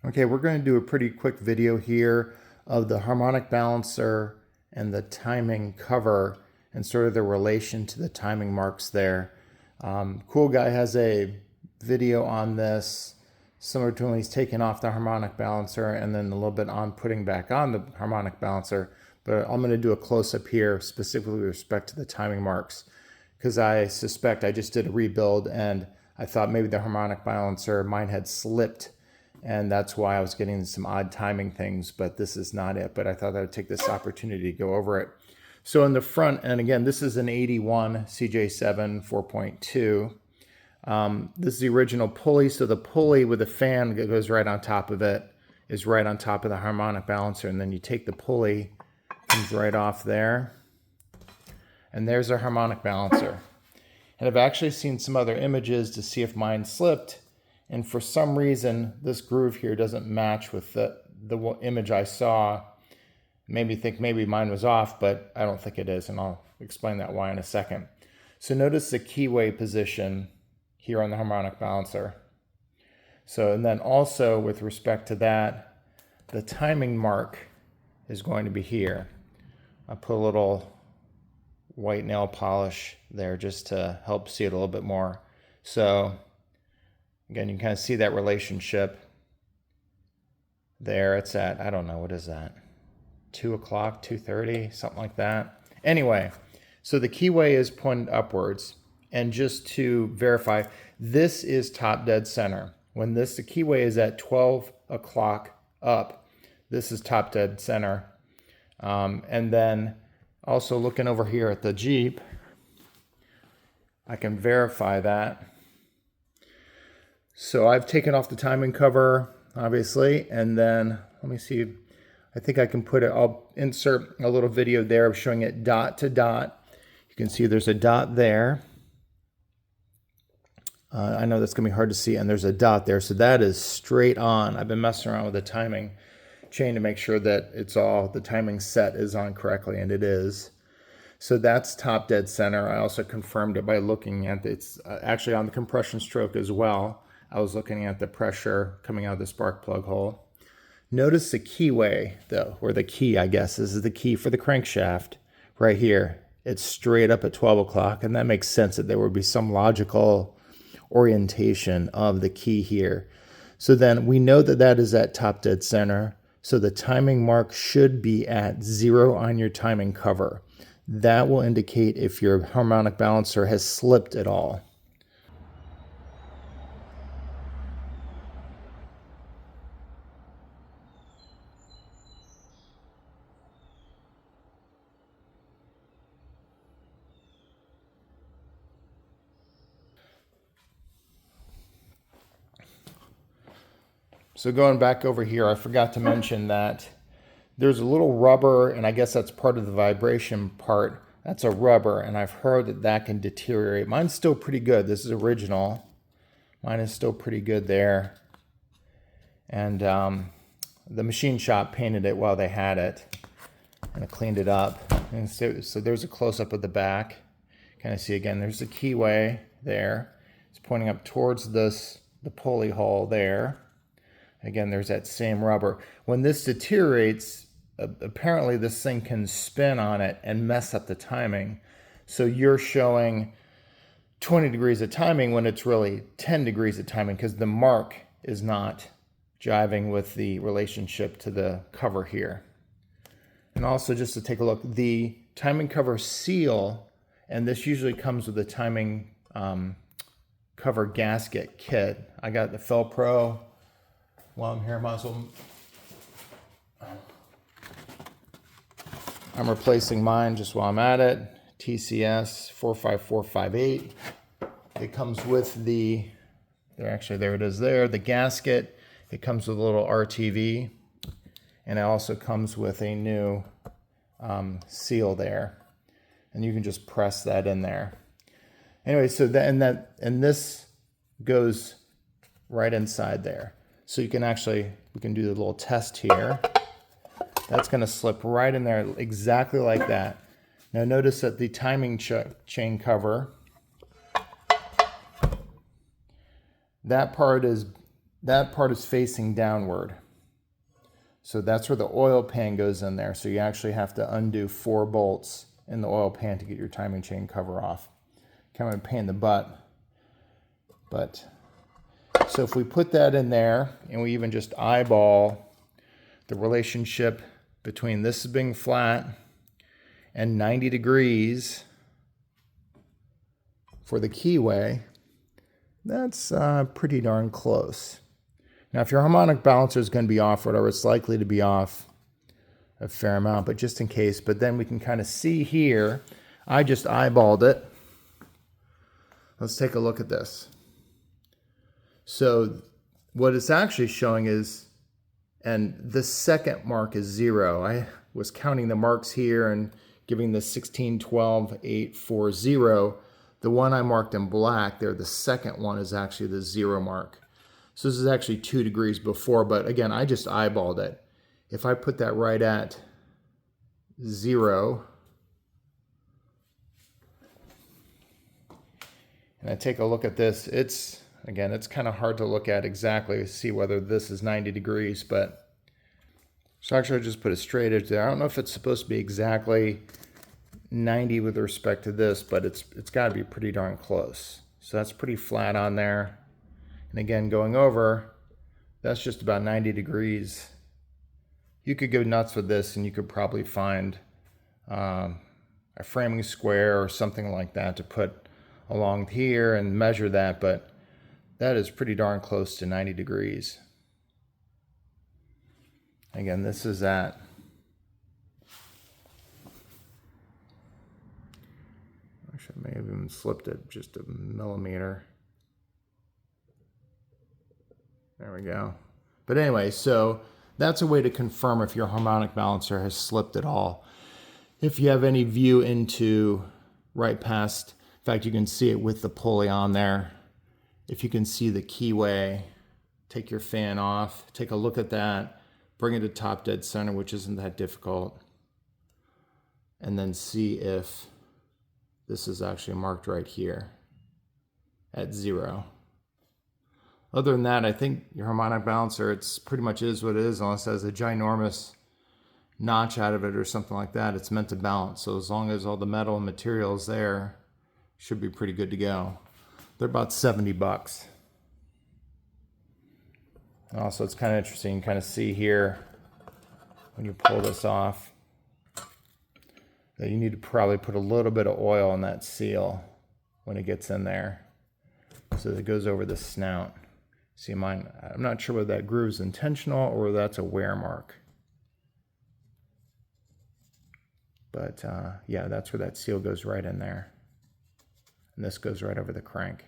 Okay, we're going to do a pretty quick video here of the harmonic balancer and the timing cover and sort of the relation to the timing marks there. Cool Guy has a video on this, similar to when he's taking off the harmonic balancer and then a little bit on putting back on the harmonic balancer. But I'm going to do a close-up here specifically with respect to the timing marks, because I suspect I just did a rebuild and I thought maybe the harmonic balancer, mine had slipped, and that's why I was getting some odd timing things, but this is not it. But I thought I would take this opportunity to go over it. So in the front, and again, this is an 81 CJ7 4.2. This is the original pulley. So the pulley with the fan that goes right on top of it is right on top of the harmonic balancer. And then you take the pulley, comes right off there. And there's our harmonic balancer. And I've actually seen some other images to see if mine slipped. And for some reason, this groove here doesn't match with the image I saw. Made me think maybe mine was off, but I don't think it is, and I'll explain that why in a second. So notice the keyway position here on the harmonic balancer. So, and then also with respect to that, the timing mark is going to be here. I put a little white nail polish there just to help see it a little bit more. So again, you can kind of see that relationship there. It's at, I don't know, what is that? 2 o'clock, 2:30, something like that. Anyway, so the keyway is pointed upwards. And just to verify, this is top dead center. When the keyway is at 12 o'clock up, this is top dead center. And then also looking over here at the Jeep, I can verify that. So I've taken off the timing cover, obviously, and then let me see. I think I can put it, I'll insert a little video there of showing it dot to dot. You can see there's a dot there. I know that's gonna be hard to see, and there's a dot there. So that is straight on. I've been messing around with the timing chain to make sure that it's all, the timing set is on correctly, and it is. So that's top dead center. I also confirmed it by looking at it's actually on the compression stroke as well. I was looking at the pressure coming out of the spark plug hole. Notice the keyway though, or the key, I guess. This is the key for the crankshaft right here. It's straight up at 12 o'clock, and that makes sense that there would be some logical orientation of the key here. So then we know that that is at top dead center. So the timing mark should be at 0 on your timing cover. That will indicate if your harmonic balancer has slipped at all. So going back over here, I forgot to mention that there's a little rubber, and I guess that's part of the vibration part. That's a rubber, and I've heard that that can deteriorate. Mine's still pretty good. This is original. Mine is still pretty good there. And the machine shop painted it while they had it, and I cleaned it up. And so there's a close-up of the back. Kind of see again, there's the keyway there. It's pointing up towards the pulley hole there. Again, there's that same rubber. When this deteriorates, apparently this thing can spin on it and mess up the timing. So you're showing 20 degrees of timing when it's really 10 degrees of timing, because the mark is not jiving with the relationship to the cover here. And also, just to take a look, the timing cover seal, and this usually comes with the timing cover gasket kit. I got the Felpro. While I'm here, might as well. I'm replacing mine just while I'm at it. TCS 45458. It comes with the, there it is there, the gasket. It comes with a little RTV, and it also comes with a new seal there, and you can just press that in there. Anyway, so and this goes right inside there. So you can actually, we can do the little test here. That's going to slip right in there exactly like that. Now notice that the timing chain cover, that part is that part is facing downward. So that's where the oil pan goes in there. So you actually have to undo 4 bolts in the oil pan to get your timing chain cover off. Kind of a pain in the butt. But so if we put that in there and we even just eyeball the relationship between this being flat and 90 degrees for the keyway, that's pretty darn close. Now, if your harmonic balancer is going to be off, whatever, it's likely to be off a fair amount, but just in case. But then we can kind of see here, I just eyeballed it. Let's take a look at this. So what it's actually showing is, and the second mark is 0. I was counting the marks here and giving the 16, 12, 8, 4, 0. The one I marked in black there, the second one is actually the 0 mark. So this is actually 2 degrees before, but again, I just eyeballed it. If I put that right at 0, and I take a look at this, it's kind of hard to look at exactly to see whether this is 90 degrees, but so actually I just put a straight edge there. I don't know if it's supposed to be exactly 90 with respect to this, but it's got to be pretty darn close. So that's pretty flat on there. And again, going over, that's just about 90 degrees. You could go nuts with this and you could probably find a framing square or something like that to put along here and measure that, but that is pretty darn close to 90 degrees. Again, this is at actually I may have even slipped it just a millimeter. There we go. But anyway, so that's a way to confirm if your harmonic balancer has slipped at all. If you have any view into right past, in fact, you can see it with the pulley on there. If you can see the keyway, take your fan off, take a look at that, bring it to top dead center, which isn't that difficult, and then see if this is actually marked right here at 0. Other than that, I think your harmonic balancer, it's pretty much is what it is, unless it has a ginormous notch out of it or something like that. It's meant to balance. So as long as all the metal and material is there, should be pretty good to go. They're about 70 bucks. Also, it's kind of interesting. You kind of see here when you pull this off that you need to probably put a little bit of oil on that seal when it gets in there so that it goes over the snout. See mine, I'm not sure whether that groove is intentional or whether that's a wear mark. But yeah, that's where that seal goes right in there. And this goes right over the crank.